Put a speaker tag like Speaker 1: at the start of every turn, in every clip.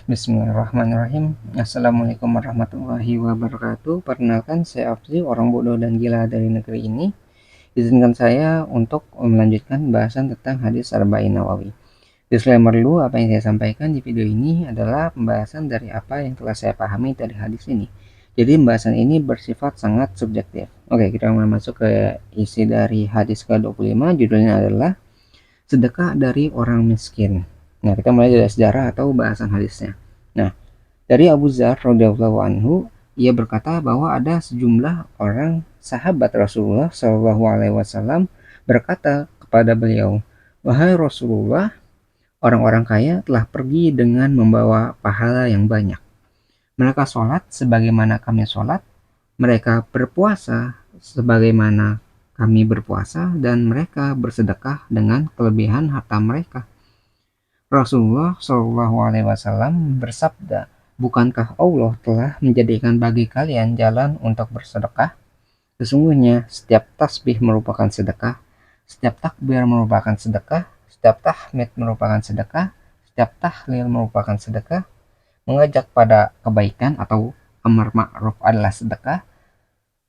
Speaker 1: Bismillahirrahmanirrahim. Assalamualaikum warahmatullahi wabarakatuh. Perkenalkan, saya Afzi, orang bodoh dan gila dari negeri ini. Izinkan saya untuk melanjutkan bahasan tentang hadis Arba'in Nawawi. Disclaimer dulu, apa yang saya sampaikan di video ini adalah pembahasan dari apa yang telah saya pahami dari hadis ini. Jadi pembahasan ini bersifat sangat subjektif. Oke, kita mulai masuk ke isi dari hadis ke-25. Judulnya adalah sedekah dari orang miskin. Nah, kita mulai dari sejarah atau bahasan hadisnya. Nah, dari Abu Dzar radhiyallahu anhu, ia berkata bahwa ada sejumlah orang sahabat Rasulullah Shallallahu alaihi wasallam berkata kepada beliau, "Wahai Rasulullah, orang-orang kaya telah pergi dengan membawa pahala yang banyak. Mereka sholat sebagaimana kami sholat, mereka berpuasa sebagaimana kami berpuasa, dan mereka bersedekah dengan kelebihan harta mereka." Rasulullah Shallallahu alaihi wasallam bersabda, "Bukankah Allah telah menjadikan bagi kalian jalan untuk bersedekah? Sesungguhnya setiap tasbih merupakan sedekah, setiap takbir merupakan sedekah, setiap tahmid merupakan sedekah, setiap tahlil merupakan sedekah, mengajak pada kebaikan atau amar ma'ruf adalah sedekah,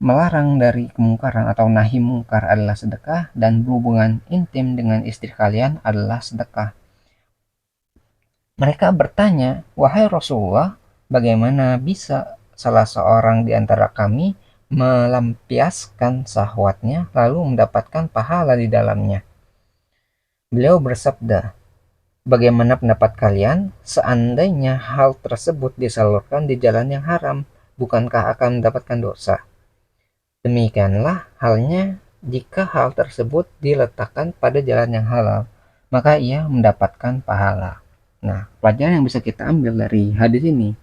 Speaker 1: melarang dari kemungkaran atau nahi mungkar adalah sedekah, dan berhubungan intim dengan istri kalian adalah sedekah." Mereka bertanya, "Wahai Rasulullah, bagaimana bisa salah seorang di antara kami melampiaskan syahwatnya lalu mendapatkan pahala di dalamnya?" Beliau bersabda, "Bagaimana pendapat kalian seandainya hal tersebut disalurkan di jalan yang haram? Bukankah akan mendapatkan dosa? Demikianlah halnya jika hal tersebut diletakkan pada jalan yang halal, maka ia mendapatkan pahala." Nah, pelajaran yang bisa kita ambil dari hadis ini,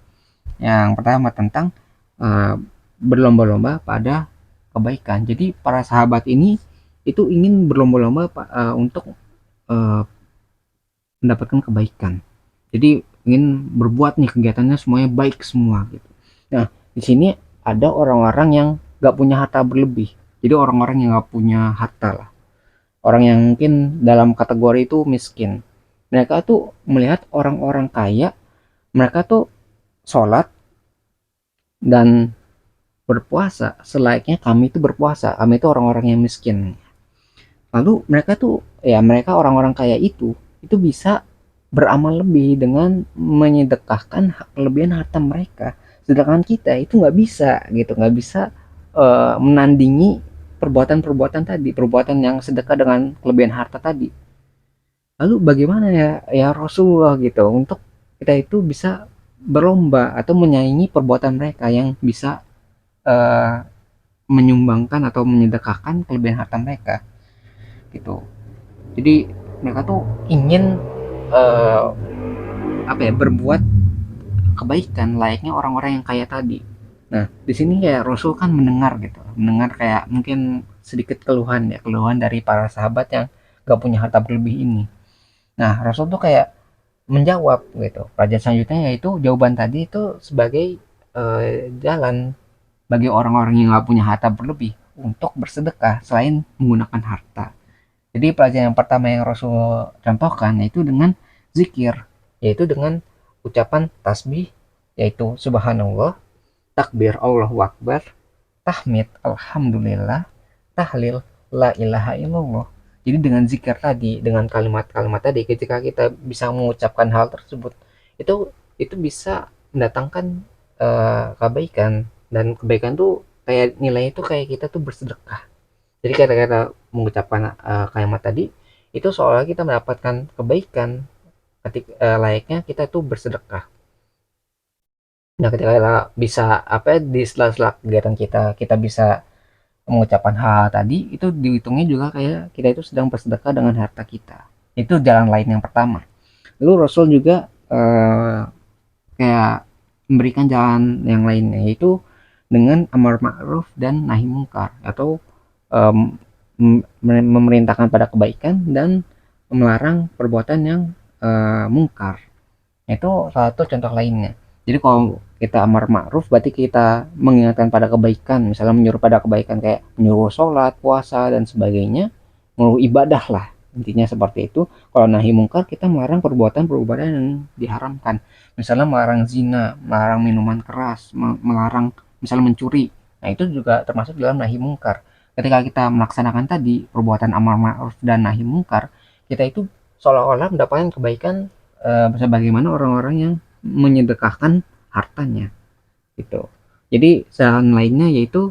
Speaker 1: yang pertama tentang uh, berlomba-lomba pada kebaikan. Jadi para sahabat ini itu ingin berlomba-lomba untuk uh, mendapatkan kebaikan. Jadi ingin berbuat nih kegiatannya semuanya baik semua gitu. Nah, di sini ada orang-orang yang gak punya harta berlebih. Jadi orang-orang yang gak punya harta lah. Orang yang mungkin dalam kategori itu miskin. Mereka tuh melihat orang-orang kaya, mereka tuh sholat dan berpuasa selayaknya kami itu berpuasa. Kami itu orang-orang yang miskin. Lalu mereka tuh, ya mereka orang-orang kaya itu bisa beramal lebih dengan menyedekahkan kelebihan harta mereka. Sedangkan kita itu nggak bisa gitu, nggak bisa menandingi perbuatan-perbuatan tadi, perbuatan yang sedekah dengan kelebihan harta tadi. Lalu bagaimana ya Rasulullah gitu untuk kita itu bisa berlomba atau menyaingi perbuatan mereka yang bisa eh, menyumbangkan atau menyedekahkan kelebihan harta mereka gitu. Jadi mereka tuh ingin eh, apa ya, berbuat kebaikan layaknya orang-orang yang kaya tadi. Nah, di sini kayak Rasul kan mendengar gitu, mendengar kayak mungkin sedikit keluhan ya, keluhan dari para sahabat yang gak punya harta berlebih ini. Nah, Rasul tuh kayak menjawab gitu. Pelajaran selanjutnya yaitu jawaban tadi itu sebagai jalan bagi orang-orang yang gak punya harta berlebih untuk bersedekah selain menggunakan harta. Jadi pelajaran yang pertama yang Rasul contohkan yaitu dengan zikir, yaitu dengan ucapan tasbih, yaitu subhanallah, takbir Allahu akbar, tahmid alhamdulillah, tahlil la ilaha illallah. Jadi dengan zikir tadi, dengan kalimat-kalimat tadi, ketika kita bisa mengucapkan hal tersebut, itu bisa mendatangkan kebaikan, dan kebaikan tuh kayak nilainya tuh kayak kita tuh bersedekah. Jadi kata-kata mengucapkan kalimat tadi itu seolah kita mendapatkan kebaikan ketika layaknya kita tuh bersedekah. Nah, ketika kita bisa apa ya, di sela-sela kegiatan kita bisa mengucapkan hal tadi, itu dihitungnya juga kayak kita itu sedang bersedekah dengan harta kita. Itu jalan lain yang pertama. Lalu Rasul juga kayak memberikan jalan yang lainnya, yaitu dengan amar ma'ruf dan nahi mungkar, atau memerintahkan pada kebaikan dan melarang perbuatan yang mungkar. Itu salah satu contoh lainnya. Jadi kalau kita amar ma'ruf berarti kita mengingatkan pada kebaikan, misalnya menyuruh pada kebaikan kayak menyuruh sholat, puasa dan sebagainya, menyuruh ibadah lah Intinya seperti itu. Kalau nahi mungkar, kita melarang perbuatan-perbuatan yang diharamkan. Misalnya melarang zina, melarang minuman keras, melarang misalnya mencuri. Nah, itu juga termasuk dalam nahi mungkar. Ketika kita melaksanakan tadi perbuatan amar ma'ruf dan nahi mungkar, kita itu seolah-olah mendapatkan kebaikan sebagaimana orang-orang yang menyedekahkan hartanya gitu. Jadi saran lainnya yaitu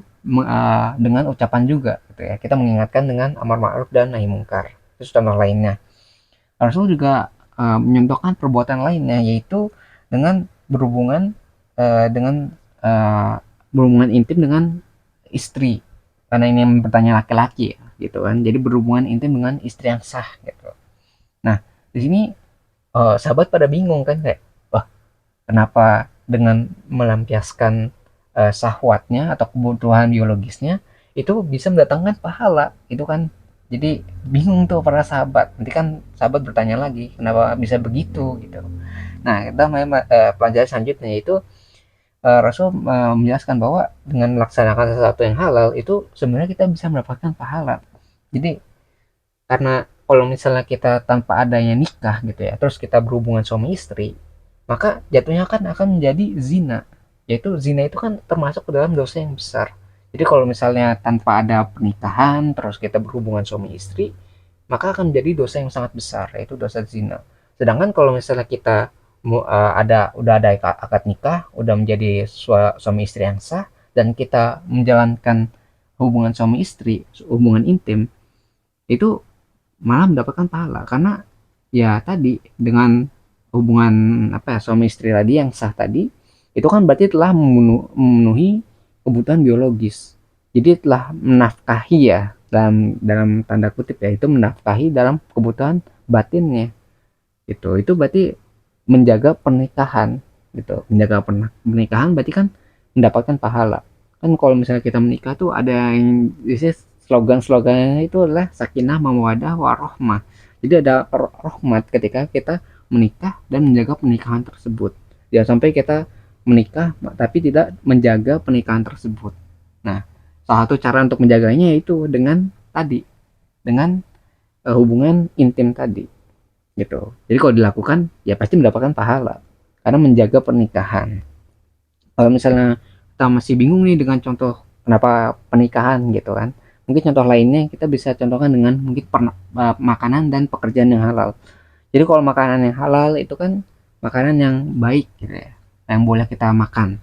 Speaker 1: dengan ucapan juga gitu ya. Kita mengingatkan dengan amar ma'ruf dan nahi mungkar. Itu contoh lainnya. Rasul juga menyontohkan perbuatan lainnya yaitu dengan berhubungan dengan berhubungan intim dengan istri. Karena ini yang bertanya laki-laki ya, gitu kan. Jadi berhubungan intim dengan istri yang sah gitu. Nah, di sini sahabat pada bingung kan kayak, wah, kenapa dengan melampiaskan syahwatnya atau kebutuhan biologisnya itu bisa mendatangkan pahala itu kan. Jadi bingung tuh para sahabat, nanti kan sahabat bertanya lagi kenapa bisa begitu gitu. Nah, kita pelajaran selanjutnya itu Rasul menjelaskan bahwa dengan melaksanakan sesuatu yang halal itu sebenarnya kita bisa mendapatkan pahala. Jadi karena kalau misalnya kita tanpa adanya nikah gitu ya, terus kita berhubungan suami istri, maka jatuhnya kan akan menjadi zina. Yaitu zina itu kan termasuk ke dalam dosa yang besar. Jadi kalau misalnya tanpa ada pernikahan, terus kita berhubungan suami istri, maka akan menjadi dosa yang sangat besar, yaitu dosa zina. Sedangkan kalau misalnya kita udah ada akad nikah, udah menjadi suami istri yang sah, dan kita menjalankan hubungan suami istri, hubungan intim, itu malah mendapatkan pahala karena ya tadi dengan hubungan apa ya suami istri tadi yang sah tadi itu kan berarti telah memenuhi kebutuhan biologis, jadi telah menafkahi ya dalam dalam tanda kutip ya, itu menafkahi dalam kebutuhan batinnya. Itu berarti menjaga pernikahan gitu, menjaga pernikahan berarti kan mendapatkan pahala. Kan kalau misalnya kita menikah tuh ada yang slogan-slogannya itu adalah sakinah mawaddah warohmah. Jadi ada rahmat ketika kita menikah dan menjaga pernikahan tersebut. Jangan sampai kita menikah tapi tidak menjaga pernikahan tersebut. Nah, salah satu cara untuk menjaganya yaitu dengan tadi, dengan hubungan intim tadi gitu. Jadi kalau dilakukan ya pasti mendapatkan pahala karena menjaga pernikahan. Kalau misalnya kita masih bingung nih dengan contoh kenapa pernikahan gitu kan, mungkin contoh lainnya kita bisa contohkan dengan mungkin makanan dan pekerjaan yang halal. Jadi kalau makanan yang halal itu kan makanan yang baik gitu ya, yang boleh kita makan.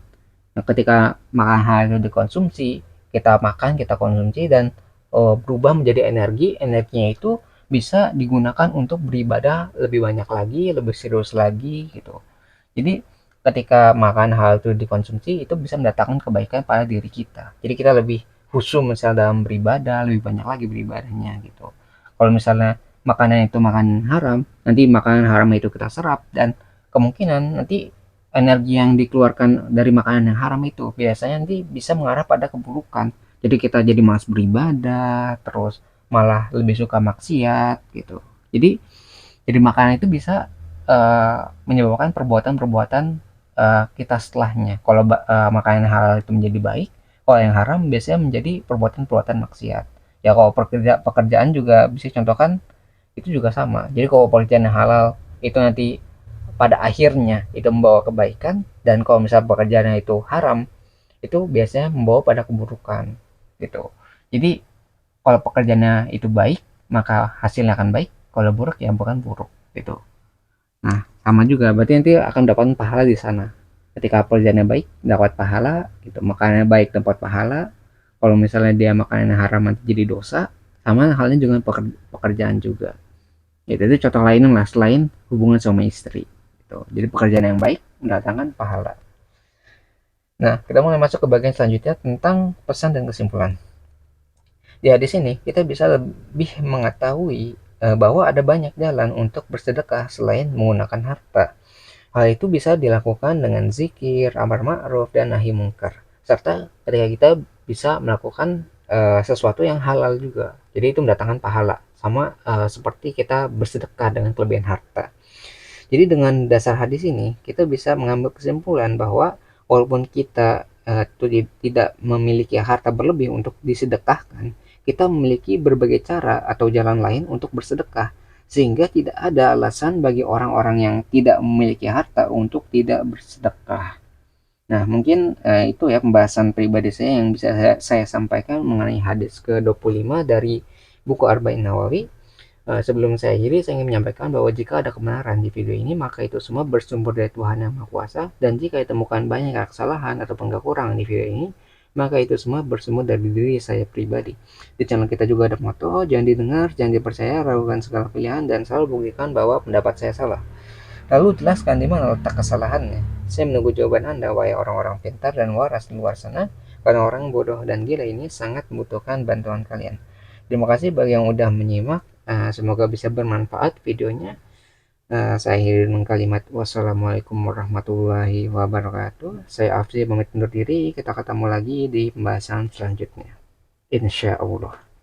Speaker 1: Nah, ketika makanan halal itu dikonsumsi, kita makan, kita konsumsi dan berubah menjadi energi, energinya itu bisa digunakan untuk beribadah lebih banyak lagi, lebih serius lagi gitu. Jadi ketika makan hal itu dikonsumsi itu bisa mendatangkan kebaikan pada diri kita. Jadi kita lebih khusyuk misalnya dalam beribadah, lebih banyak lagi beribadahnya gitu. Kalau misalnya makanan itu makanan haram, nanti makanan haram itu kita serap dan kemungkinan nanti energi yang dikeluarkan dari makanan yang haram itu biasanya nanti bisa mengarah pada keburukan. Jadi kita jadi malas beribadah, terus malah lebih suka maksiat gitu. Jadi makanan itu bisa menyebabkan perbuatan-perbuatan kita setelahnya. Kalau makanan halal itu menjadi baik, kalau yang haram biasanya menjadi perbuatan-perbuatan maksiat. Ya kalau pekerjaan juga bisa contohkan itu juga sama. Jadi kalau pekerjaan yang halal itu nanti pada akhirnya itu membawa kebaikan, dan kalau misalnya pekerjaannya itu haram itu biasanya membawa pada keburukan gitu. Jadi kalau pekerjaannya itu baik maka hasilnya akan baik, kalau buruk ya bukan buruk gitu. Nah, sama juga berarti nanti akan dapat pahala di sana. Ketika pekerjaannya baik, dapat pahala gitu. Makannya baik, dapat pahala. Kalau misalnya dia makannya haram nanti jadi dosa, sama halnya dengan pekerjaan juga. Gitu, itu contoh lain lah selain hubungan suami istri. Gitu. Jadi pekerjaan yang baik mendatangkan pahala. Nah, kita mulai masuk ke bagian selanjutnya tentang pesan dan kesimpulan. Ya, di sini kita bisa lebih mengetahui bahwa ada banyak jalan untuk bersedekah selain menggunakan harta. Hal itu bisa dilakukan dengan zikir, amar ma'ruf, dan nahi mungkar. Serta ketika kita bisa melakukan sesuatu yang halal juga. Jadi itu mendatangkan pahala. Sama seperti kita bersedekah dengan kelebihan harta. Jadi dengan dasar hadis ini, kita bisa mengambil kesimpulan bahwa walaupun kita tidak memiliki harta berlebih untuk disedekahkan, kita memiliki berbagai cara atau jalan lain untuk bersedekah, sehingga tidak ada alasan bagi orang-orang yang tidak memiliki harta untuk tidak bersedekah. Nah, mungkin itu ya pembahasan pribadi saya yang bisa saya sampaikan mengenai hadis ke-25 dari buku Arba'in Nawawi. Sebelum saya akhiri, saya ingin menyampaikan bahwa jika ada kebenaran di video ini, maka itu semua bersumber dari Tuhan Yang Maha Kuasa, dan jika ditemukan banyak kesalahan ataupun kekurangan di video ini, maka itu semua bersumber dari diri saya pribadi. Di channel kita juga ada motto, jangan didengar, jangan dipercaya, ragukan segala pilihan, dan selalu buktikan bahwa pendapat saya salah. Lalu jelaskan di mana letak kesalahannya. Saya menunggu jawaban Anda, wahai orang-orang pintar dan waras di luar sana, karena orang bodoh dan gila ini sangat membutuhkan bantuan kalian. Terima kasih bagi yang udah menyimak. Semoga bisa bermanfaat videonya. Saya akhiri dengan kalimat wassalamualaikum warahmatullahi wabarakatuh. Saya Afzi pamit undur diri. Kita ketemu lagi di pembahasan selanjutnya. Insya Allah.